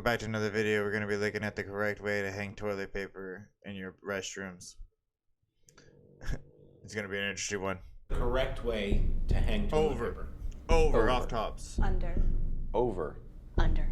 back to another video. We're going to be looking at the correct way to hang toilet paper in your restrooms. It's going to be an interesting one. Correct way to hang toilet paper. Over, off tops. Under. Over. Under.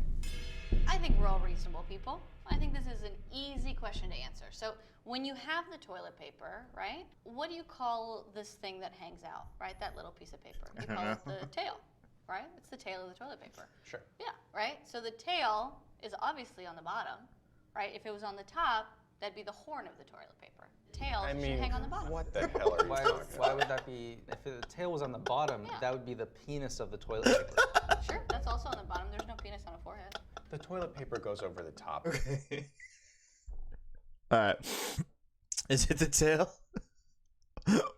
I think we're all reasonable people. I think this is an easy question to answer. So when you have the toilet paper, right, what do you call this thing that hangs out, right? That little piece of paper. You call it the tail, right? It's the tail of the toilet paper. Sure. Yeah, right? So the tail is obviously on the bottom, right? If it was on the top, that'd be the horn of the toilet paper. The tail should hang on the bottom. What the hell are you talking about? Why would that be? If the tail was on the bottom, Yeah. that would be the penis of the toilet paper. Sure, that's also on the bottom. There's no penis on a forehead. The toilet paper goes over the top. Okay. All right. Is it the tail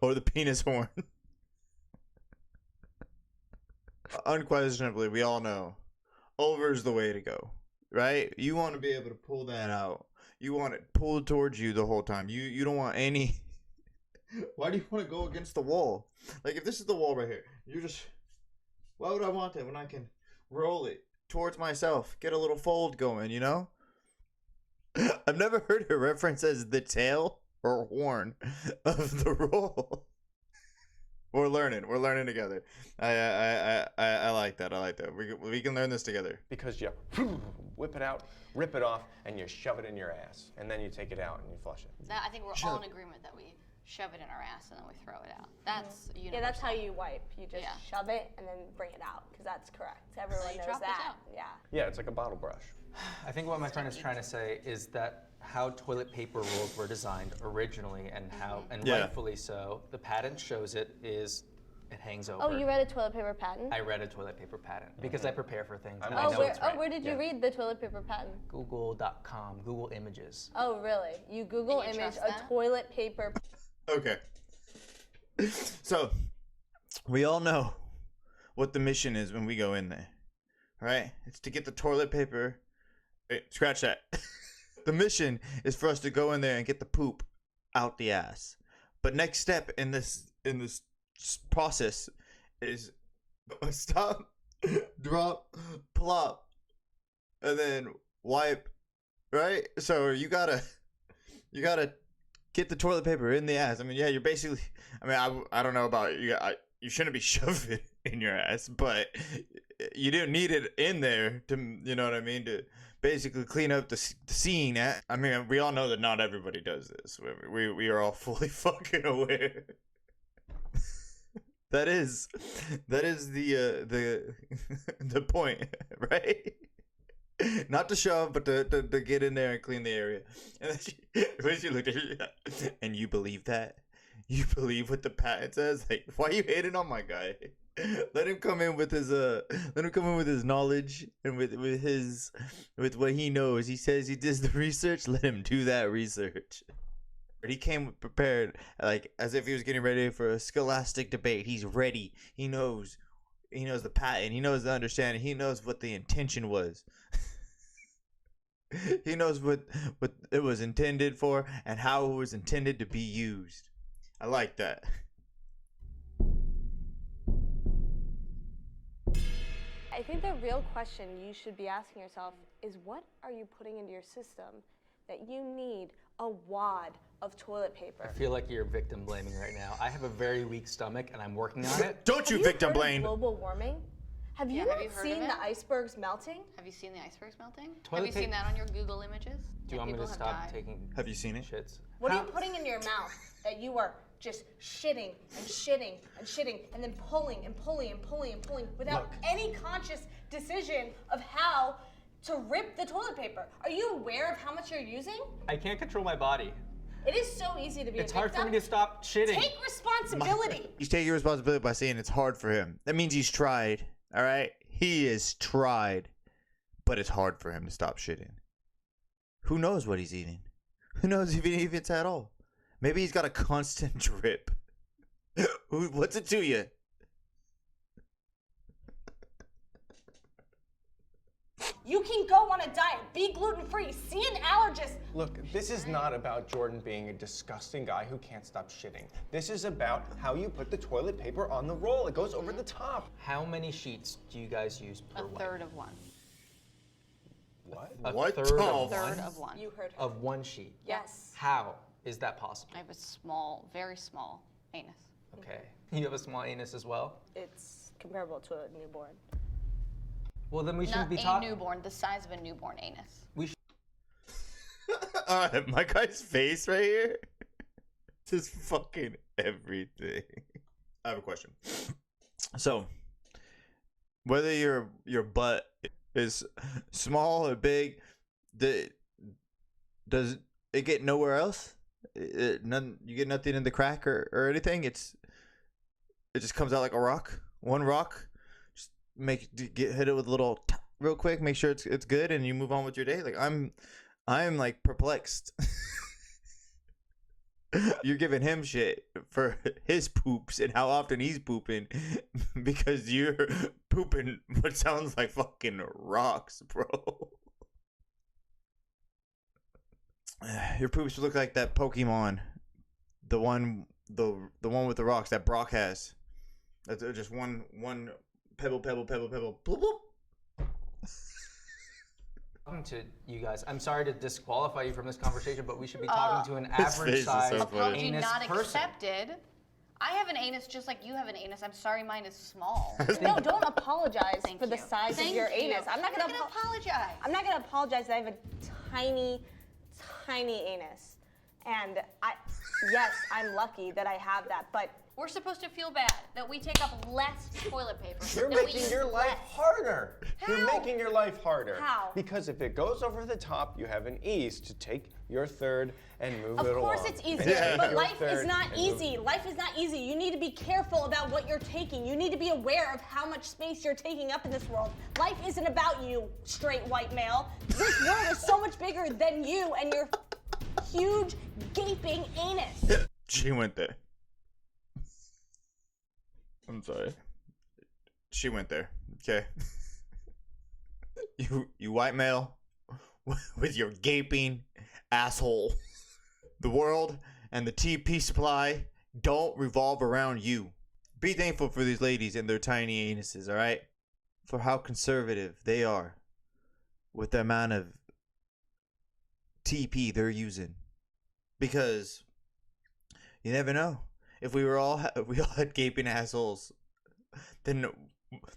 or the penis horn? Unquestionably, we all know over's the way to go, right? You want to be able to pull that out. You want it pulled towards you the whole time. You don't want any. Why do you want to go against the wall? Like if this is the wall right here, you just. Why would I want that when I can roll it towards myself, get a little fold going, you know? I've never heard it referenced as the tail or horn of the roll. We're learning together. I like that. I like that. We can learn this together. Because you whip it out, rip it off, and you shove it in your ass. And then you take it out and you flush it. I think we're all in agreement that we shove it in our ass and then we throw it out. That's universal. Yeah, that's how you wipe. You just Yeah. shove it and then bring it out, because that's correct. Everyone you knows drop it that. out. Yeah. Yeah, it's like a bottle brush. I think what my friend is trying to say is that how toilet paper rolls were designed originally and how, and Yeah. rightfully so, the patent shows it is, it hangs over. Oh, you read a toilet paper patent? I read a toilet paper patent because I prepare for things. I'm and I also- know it's right. where did you Yeah. read the toilet paper patent? Google.com, Google Images. Oh, really? You Google And you image trust a that? toilet paper. Okay. So, we all know what the mission is when we go in there, right? It's to get the toilet paper. Wait, scratch that. The mission is for us to go in there and get the poop out the ass. But next step in this process is stop, drop, plop, and then wipe. Right? So you gotta get the toilet paper in the ass. I mean, yeah, you're basically. I mean, I don't know about you. You shouldn't be shoving it in your ass, but you didn't need it in there to, you know what I mean, to basically clean up the scene. I mean, we all know that not everybody does this. We are all fully fucking aware. That is the the point, right? Not to shove, but to get in there and clean the area. And then when she looked at you, and you believe that? You believe what the patent says? Like, why are you hating on my guy? Let him come in with his knowledge and with what he knows. He says he does the research. Let him do that research. He came prepared, like as if he was getting ready for a scholastic debate. He's ready. He knows the patent. He knows the understanding. He knows what the intention was. He knows what it was intended for and how it was intended to be used. I like that. I think the real question you should be asking yourself is, what are you putting into your system that you need a wad of toilet paper? I feel like you're victim blaming right now. I have a very weak stomach and I'm working on it. Don't you Have victim heard of blame. global warming? Have you Yeah, not have you heard of seen it? the icebergs melting? Have you seen the icebergs melting? Toilet Have you seen pa- that on your Google images? Do you want me to stop taking Have you seen it? shits? What are you putting in your mouth that you are just shitting and shitting and shitting and then pulling and pulling and pulling and pulling without any conscious decision of how to rip the toilet paper? Are you aware of how much you're using? I can't control my body. It is so easy to be It's a hard for victim. me to stop shitting. Take responsibility. He's taking responsibility by saying it's hard for him. That means he's tried. All right, he has tried, but it's hard for him to stop shitting. Who knows what he's eating? Who knows if he eats at all? Maybe he's got a constant drip. What's it to you? You can go on a diet, be gluten-free, see an allergist. Look, this is not about Jordan being a disgusting guy who can't stop shitting. This is about how you put the toilet paper on the roll. It goes over the top. How many sheets do you guys use per A wipe? third of one. What? A What third the of Third one? of one. You heard her. Of one sheet. Yes. How is that possible? I have a small, very small anus. Okay. You have a small anus as well? It's comparable to a newborn. Well, then we shouldn't Not be a talking. newborn, the size of a newborn anus. My guy's face right here. Just fucking everything. I have a question. So, whether your butt is small or big, does it get nowhere else? You get nothing in the crack or anything. It just comes out like a rock. One rock. Just hit it with a little tap real quick. Make sure it's good, and you move on with your day. Like I'm like perplexed. You're giving him shit for his poops and how often he's pooping because you're pooping what sounds like fucking rocks, bro. Your poops look like that Pokemon, the one with the rocks that Brock has. That's just one pebble, boop, boop. Talking to you guys. I'm sorry to disqualify you from this conversation, but we should be talking to an His average face is size so funny. Apology anus not person. accepted. I have an anus just like you have an anus. I'm sorry mine is small. No, don't apologize Thank for the you. size Thank of your you. anus. I'm not gonna apologize. I'm not gonna apologize that I have a tiny anus. And yes, I'm lucky that I have that, but We're supposed to feel bad that we take up less toilet paper. You're that we making use your life less. harder. You're How? making your life harder. How? Because if it goes over the top, you have an ease to take your third and move it of course along. it's easier, Yeah. but Your life is third not and move- easy. Life is not easy. You need to be careful about what you're taking. You need to be aware of how much space you're taking up in this world. Life isn't about you, straight white male. This world is so much bigger than you and your huge, gaping anus. She went there. I'm sorry. She went there. Okay. You white male with your gaping asshole. The world and the TP supply don't revolve around you. Be thankful for these ladies and their tiny anuses, all right? For how conservative they are with the amount of TP they're using. Because you never know. If we all had gaping assholes, then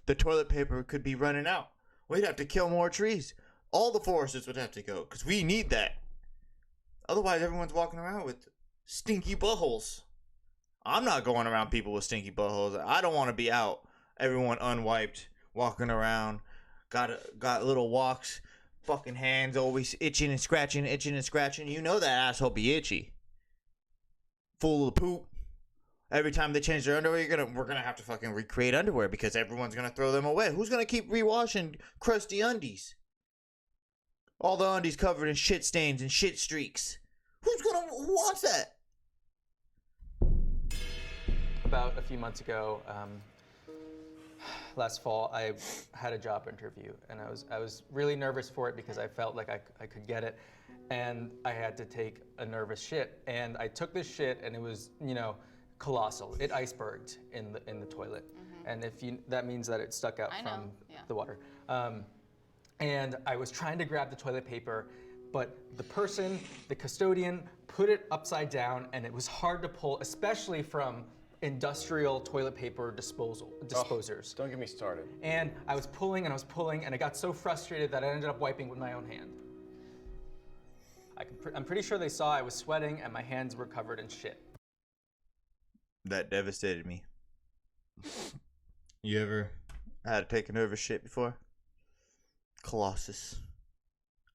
the toilet paper could be running out. We'd have to kill more trees. All the forests would have to go because we need that. Otherwise, everyone's walking around with stinky buttholes. I'm not going around people with stinky buttholes. I don't want to be out. Everyone unwiped, walking around, got little walks, fucking hands always itching and scratching. You know that asshole be itchy, full of poop. Every time they change their underwear, we're gonna have to fucking recreate underwear because everyone's gonna throw them away. Who's gonna keep rewashing crusty undies? All the undies covered in shit stains and shit streaks. Who wants that? About a few months ago, last fall, I had a job interview, and I was really nervous for it because I felt like I could get it, and I had to take a nervous shit, and I took this shit, and it was colossal. It iceberged in the toilet, and that means that it stuck out I know, from yeah. the water. And I was trying to grab the toilet paper, but the custodian, put it upside down, and it was hard to pull, especially from industrial toilet paper disposers. Don't get me started. And I was pulling, and I got so frustrated that I ended up wiping with my own hand. I'm pretty sure they saw I was sweating, and my hands were covered in shit. That devastated me. You ever had to take a nervous shit before? Colossus.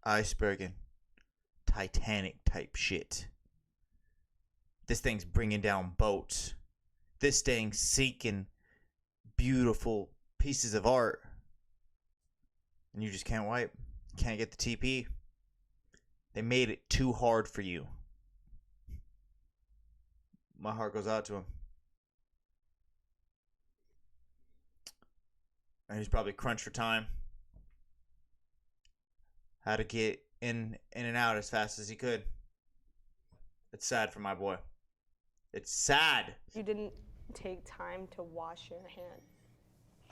Iceberging. Titanic type shit. This thing's bringing down boats. This thing's sinking beautiful pieces of art. And you just can't wipe. Can't get the TP. They made it too hard for you. My heart goes out to him. And he's probably crunched for time. Had to get in and out as fast as he could. It's sad for my boy. It's sad. You didn't take time to wash your hand.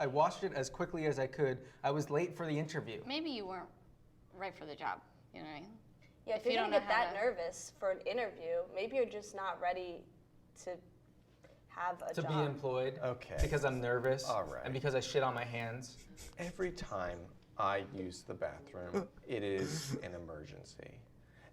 I washed it as quickly as I could. I was late for the interview. Maybe you weren't right for the job. You know what I mean? Yeah, if you're gonna get that nervous for an interview, maybe you're just not ready to have a job. To be employed. Okay. Because I'm nervous. All right. And because I shit on my hands. Every time I use the bathroom, it is an emergency.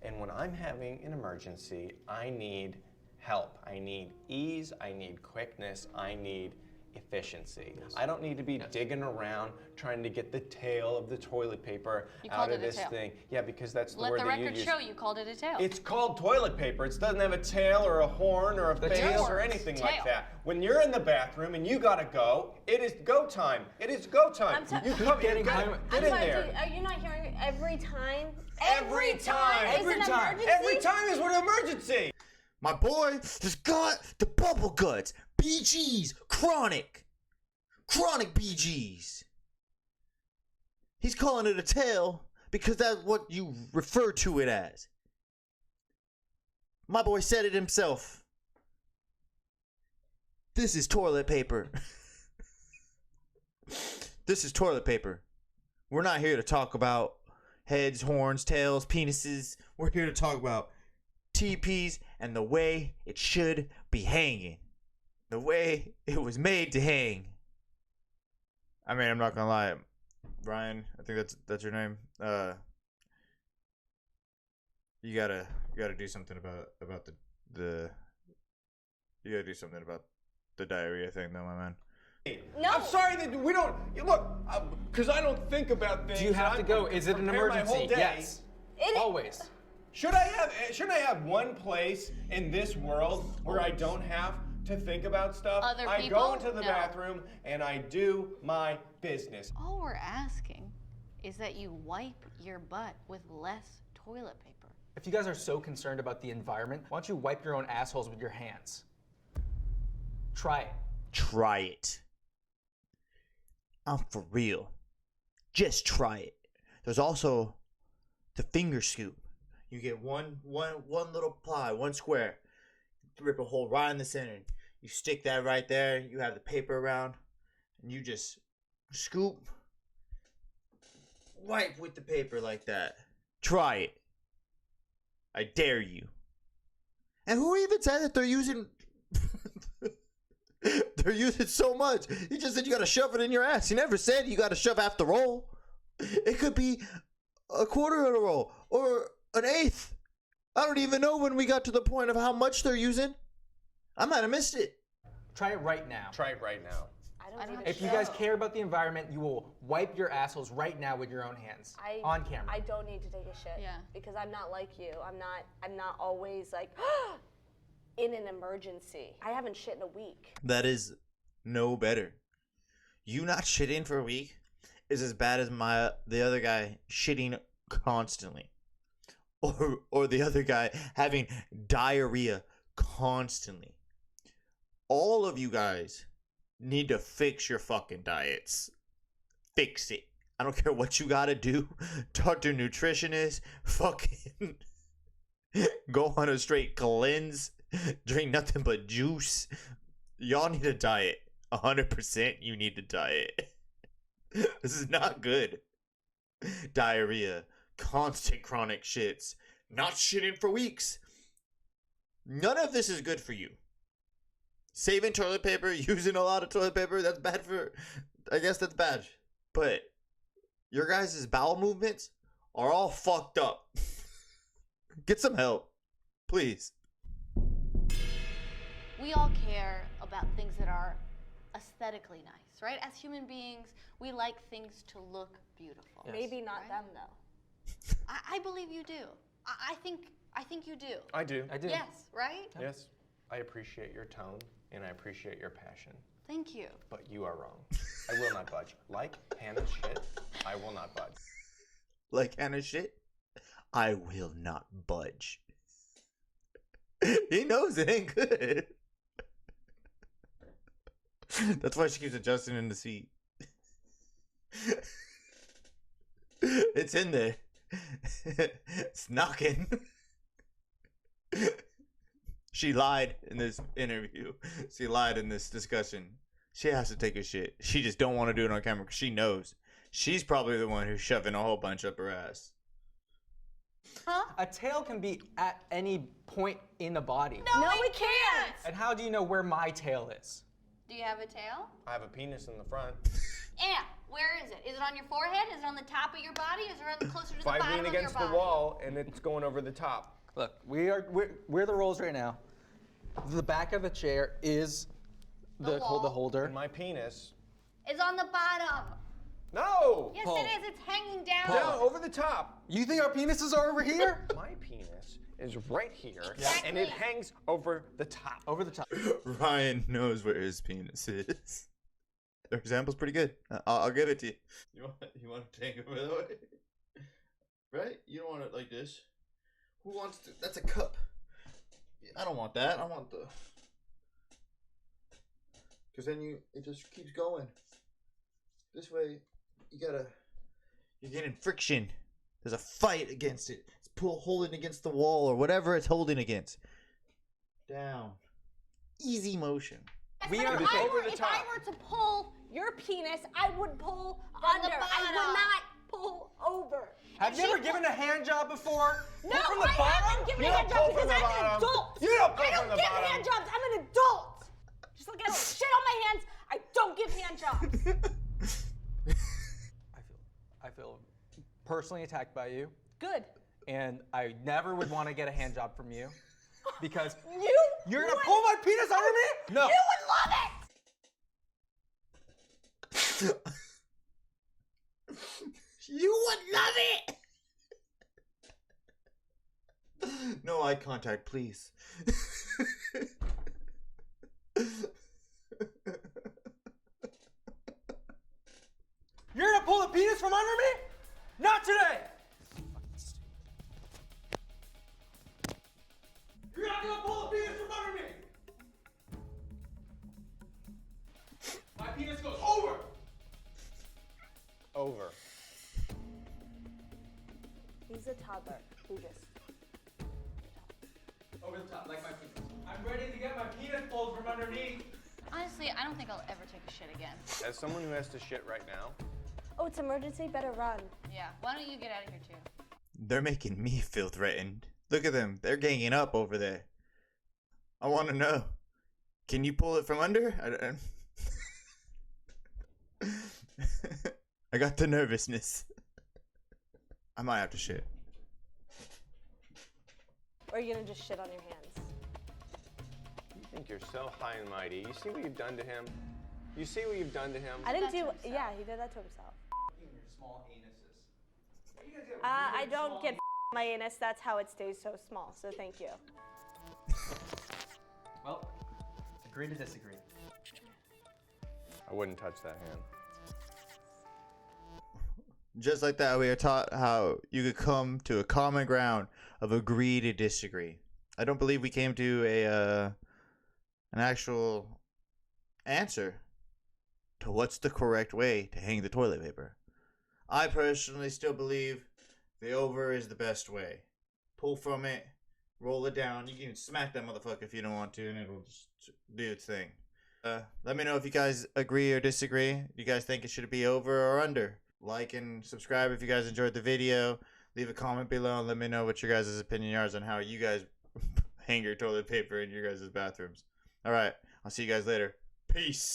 And when I'm having an emergency, I need help. I need ease, I need quickness, I need efficiency. I don't need to be digging around trying to get the tail of the toilet paper out of this thing. Yeah, because that's the word that you use. Let the record show you called it a tail. It's called toilet paper. It doesn't have a tail or a horn or a face or anything like that. When you're in the bathroom and you gotta go, it is go time. It is go time. You come get in there. Are you not hearing it? Every time? Every time. Every Every time. time. Every time is an emergency. My boy has got the bubble guts. BGs. Chronic BGs. He's calling it a tail because that's what you refer to it as. My boy said it himself. This is toilet paper. This is toilet paper. We're not here to talk about heads, horns, tails, penises. We're here to talk about TPs and the way it should be hanging. The way it was made to hang. I mean, I'm not gonna lie, Brian. I think that's your name. You gotta do something about the. You gotta do something about the diarrhea thing, though, my man. No. I'm sorry that we don't look because I don't think about things. Do you have to go? Is it an emergency? Yes. Always. Shouldn't I have one place in this world where I don't have to think about stuff? Other I people? go into the No. bathroom and I do my business. All we're asking is that you wipe your butt with less toilet paper. If you guys are so concerned about the environment, why don't you wipe your own assholes with your hands? Try it. Try it. I'm for real. Just try it. There's also the finger scoop. You get one little ply, one square. Rip a hole right in the center. You stick that right there. You have the paper around, and you just scoop, wipe with the paper like that. Try it. I dare you. And who even said that they're using? They're using so much. He just said you gotta shove it in your ass. He never said you gotta shove half the roll. It could be a quarter of a roll or an eighth. I don't even know when we got to the point of how much they're using. I might have missed it. Try it right now. Try it right now. I don't need If you guys care about the environment, you will wipe your assholes right now with your own hands. On camera. I don't need to take a shit. Yeah. Because I'm not like you. I'm not always like in an emergency. I haven't shit in a week. That is no better. You not shitting for a week is as bad as the other guy shitting constantly. Or the other guy having diarrhea constantly. All of you guys need to fix your fucking diets. Fix it. I don't care what you gotta do. Talk to a nutritionist. Fucking go on a straight cleanse. Drink nothing but juice. Y'all need a diet. 100% you need a diet. This is not good. Diarrhea. Constant chronic shits. Not shitting for weeks. None of this is good for you. Saving toilet paper, using a lot of toilet paper, that's bad for... I guess that's bad. But your guys' bowel movements are all fucked up. Get some help. Please. We all care about things that are aesthetically nice, right? As human beings, we like things to look beautiful. Yes. Maybe not Right? them though. I believe you do. I think you do. I do. I do. Yes, right? Yes. I appreciate your tone and I appreciate your passion. Thank you. But you are wrong. I will not budge. Like Hannah's shit, I will not budge. Like Hannah shit, I will not budge. He knows it ain't good. That's why she keeps adjusting in the seat. It's in there. It's knocking. She lied in this interview. She lied in this discussion. She has to take a shit. She just don't want to do it on camera because she knows she's probably the one who's shoving a whole bunch up her ass. Huh? A tail can be at any point in the body. No, we can't. And how do you know where my tail is? Do you have a tail? I have a penis in the front. Yeah. Where is it? Is it on your forehead? Is it on the top of your body? Is it on closer to If the I bottom lean of your against body? the wall and it's going over the top. Look, we're the roles right now. The back of the chair is The wall. the holder. And my penis. It's on the bottom. No! Yes, Paul. it is. It's hanging down. Down over the top. You think our penises are over here? My penis is right here, Exactly. and it hangs over the top. Over the top. Ryan knows where his penis is. Their example's pretty good. I'll give it to you. You want to take it, by the way? Right? You don't want it like this. Who wants to? That's a cup. I don't want that. I want the. Because then it just keeps going. This way, you're getting friction. There's a fight against it. It's holding against the wall or whatever it's holding against. Down. Easy motion. We But are if I over were- the if I top. were to pull your penis, I would pull From the under. I would bottom. not pull over. Have you ever given a hand job before? No, Pull from the I bottom? haven't given You a hand don't job pull from because the I'm an bottom. adult. You don't pull I from don't the give bottom. hand jobs. I'm an adult. Just look at all the shit on my hands. I don't give hand jobs. I feel personally attacked by you, Good. and I never would want to get a hand job from you because you're gonna would- pull my penis under me? No. You would love it. You would love it! No eye contact, please. You're gonna pull the penis from under me? Not today! You're not gonna pull the penis from under me! My penis goes over! Over. He's a toddler who just. Over the top, like my penis. I'm ready to get my penis pulled from underneath. Honestly, I don't think I'll ever take a shit again. As someone who has to shit right now, Oh, it's emergency. Better run. Yeah. Why don't you get out of here too? They're making me feel threatened. Look at them. They're ganging up over there. I want to know. Can you pull it from under? I got the nervousness. I might have to shit. Or are you gonna just shit on your hands? you think you're so high and mighty. You see what you've done to him? You see what you've done to him? I didn't That to do. himself. Yeah, he did that to himself. Your small anuses. I don't get my anus. That's how it stays so small. So thank you. Well, agree to disagree. I wouldn't touch that hand. Just like that, we are taught how you could come to a common ground of agree to disagree. I don't believe we came to an actual answer to what's the correct way to hang the toilet paper. I personally still believe the over is the best way. Pull from it, roll it down. You can even smack that motherfucker if you don't want to, and it'll just do its thing. Let me know if you guys agree or disagree. Do you guys think it should be over or under? Like and subscribe if you guys enjoyed the video. Leave a comment below and let me know what your guys' opinion is on how you guys hang your toilet paper in your guys' bathrooms. Alright, I'll see you guys later. Peace.